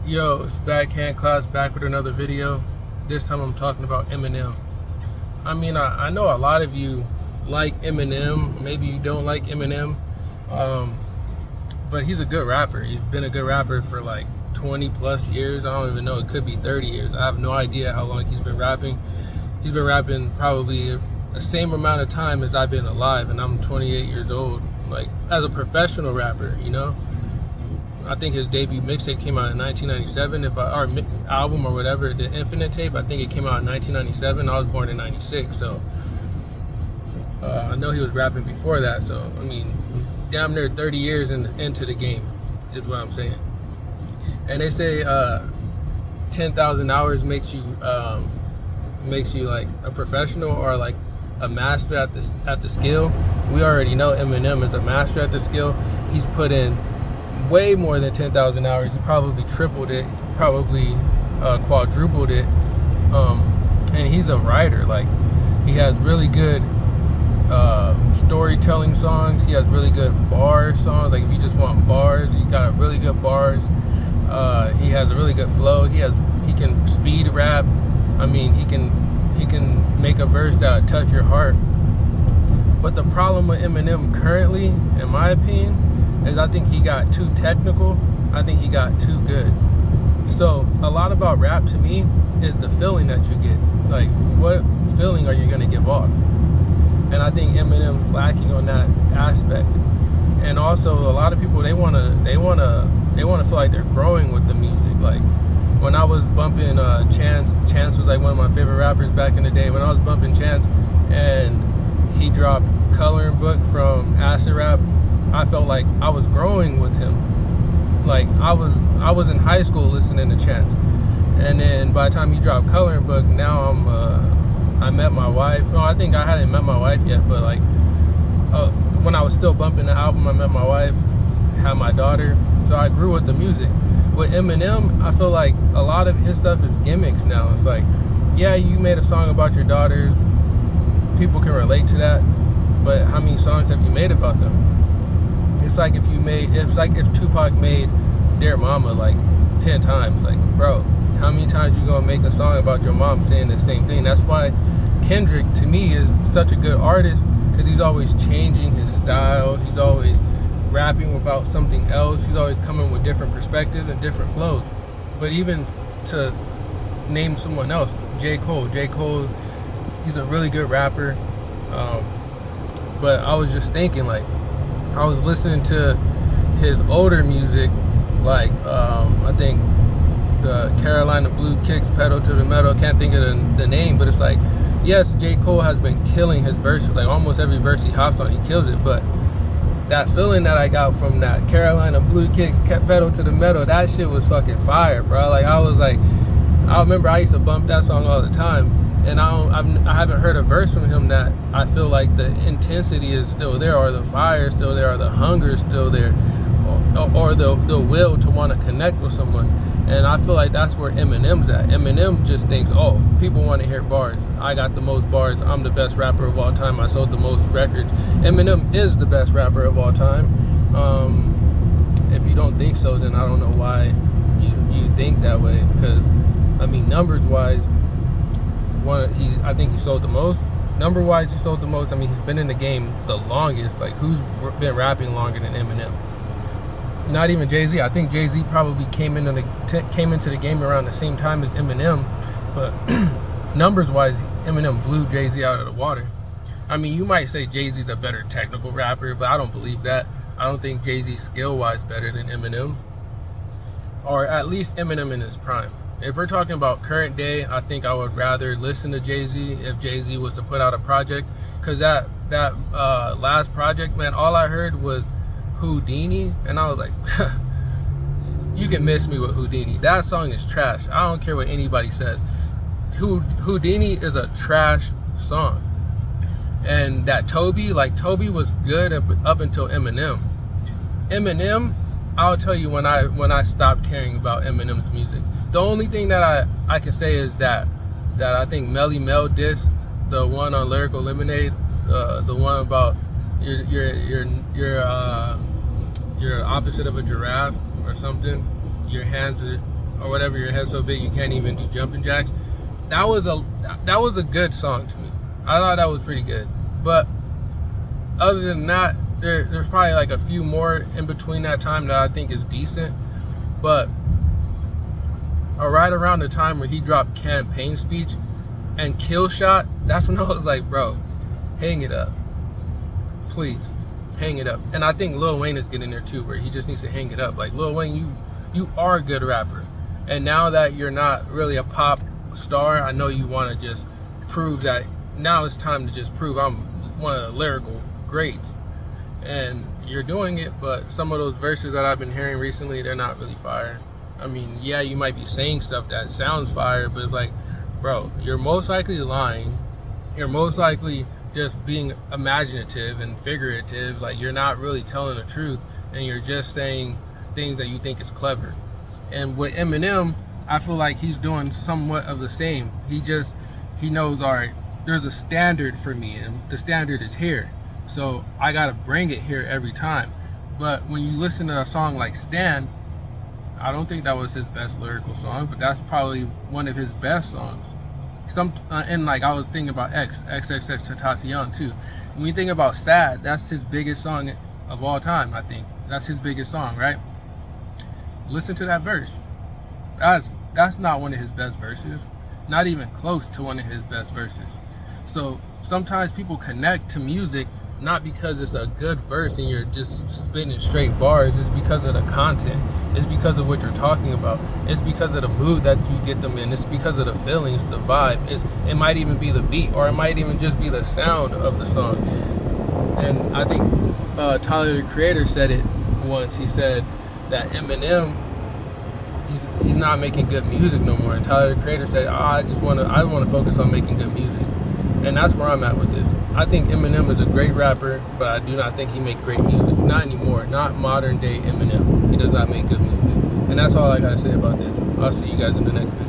Yo, it's Backhand Class back with another video. This time I'm talking about Eminem. I know a lot of you like Eminem. Maybe you don't like Eminem. Um, but he's a good rapper. He's been a good rapper for like 20 plus years. I don't even know. It could be 30 years. I have no idea how long he's been rapping. He's been rapping probably the same amount of time as I've been alive, and I'm 28 years old. Like, as a professional rapper, you know? I think his debut mixtape came out in 1997, or album or whatever, the Infinite tape. I think it came out in 1997. I was born in '96, so I know he was rapping before that. So I mean, he's damn near 30 years into the game, is what I'm saying. And they say 10,000 hours makes you like a professional or like a master at the skill. We already know Eminem is a master at the skill. He's put in way more than 10,000 hours. He probably tripled it, probably quadrupled it. And he's a writer. Like, he has really good storytelling songs. He has really good bar songs. Like, if you just want bars, he got really good bars. He has a really good flow. He can speed rap. I mean, he can make a verse that would touch your heart. But the problem with Eminem currently, in my opinion, is I think he got too technical. I think he got too good. So a lot about rap to me is the feeling that you get. Like, what feeling are you gonna give off? And I think Eminem's lacking on that aspect. And also, a lot of people, they wanna feel like they're growing with the music. Like, when I was bumping Chance was like one of my favorite rappers back in the day. When I was bumping Chance and he dropped Coloring Book from Acid Rap, I felt like I was growing with him. Like, I was in high school listening to Chance, and then by the time he dropped Coloring Book, now I met my wife. No, I think I hadn't met my wife yet, but like when I was still bumping the album, I met my wife, had my daughter, so I grew with the music. With Eminem, I feel like a lot of his stuff is gimmicks now. It's like, yeah, you made a song about your daughters, people can relate to that, but how many songs have you made about them? It's like if Tupac made Dear Mama like 10 times. Like, bro, how many times you gonna make a song about your mom saying the same thing? That's why Kendrick, to me, is such a good artist, because he's always changing his style. He's always rapping about something else. He's always coming with different perspectives and different flows. But even to name someone else, J. Cole, he's a really good rapper. But I was just thinking, like, I was listening to his older music, like I think the Carolina Blue Kicks, Pedal to the Metal. Can't think of the name, but it's like, yes, J. Cole has been killing his verses. Like, almost every verse he hops on, he kills it. But that feeling that I got from that Carolina Blue Kicks, Pedal to the Metal, that shit was fucking fire, bro. Like, I remember I used to bump that song all the time. And I haven't heard a verse from him that I feel like the intensity is still there, or the fire is still there, or the hunger is still there, or the will to want to connect with someone. And I feel like that's where Eminem's at. Eminem just thinks, oh, people want to hear bars. I got the most bars. I'm the best rapper of all time. I sold the most records. Eminem is the best rapper of all time. If you don't think so, then I don't know why you think that way. Because, I mean, numbers-wise, I think he sold the most. Number wise, he sold the most. I mean, he's been in the game the longest. Like, who's been rapping longer than Eminem? Not even Jay-Z. I think Jay-Z probably came into the game around the same time as Eminem, but numbers wise, Eminem blew Jay-Z out of the water. I mean, you might say Jay-Z's a better technical rapper, but I don't believe that. I don't think Jay-Z's skill wise better than Eminem, or at least Eminem in his prime. If we're talking about current day, I think I would rather listen to Jay-Z if Jay-Z was to put out a project, because that last project, man, all I heard was Houdini, and I was like, you can miss me with Houdini. That song is trash. I don't care what anybody says. Houdini is a trash song. And that Toby was good up until Eminem. Eminem, I'll tell you when I stopped caring about Eminem's music. The only thing that I can say is that I think Melly Mel dissed, the one on Lyrical Lemonade, the one about you're opposite of a giraffe or something. Your hands or whatever, your head's so big you can't even do jumping jacks. That was a good song to me. I thought that was pretty good. But other than that, there's probably like a few more in between that time that I think is decent. But right around the time where he dropped Campaign Speech and Kill Shot, that's when I was like, bro, hang it up. Please, hang it up. And I think Lil Wayne is getting there too, where he just needs to hang it up. Like, Lil Wayne, you are a good rapper. And now that you're not really a pop star, I know you want to just prove that. Now it's time to just prove I'm one of the lyrical greats. And you're doing it, but some of those verses that I've been hearing recently, they're not really fire. I mean, yeah, you might be saying stuff that sounds fire, but it's like, bro, you're most likely lying. You're most likely just being imaginative and figurative. Like, you're not really telling the truth, and you're just saying things that you think is clever. And with Eminem, I feel like he's doing somewhat of the same. He knows, all right, there's a standard for me, and the standard is here. So I gotta bring it here every time. But when you listen to a song like Stan, I don't think that was his best lyrical song, but that's probably one of his best songs. And like, I was thinking about XXXTentacion too. When you think about Sad, that's his biggest song of all time. I think that's his biggest song, right? Listen to that verse. That's not one of his best verses, not even close to one of his best verses. So sometimes people connect to music not because it's a good verse and you're just spitting straight bars. It's because of the content. It's because of what you're talking about. It's because of the mood that you get them in. It's because of the feelings, the vibe. It might even be the beat, or it might even just be the sound of the song. And I think Tyler, the Creator, said it once. He said that Eminem, he's not making good music no more. And Tyler, the Creator, said, I want to focus on making good music. And that's where I'm at with this. I think Eminem is a great rapper, but I do not think he makes great music. Not anymore. Not modern day Eminem. He does not make good music. And that's all I gotta say about this. I'll see you guys in the next video.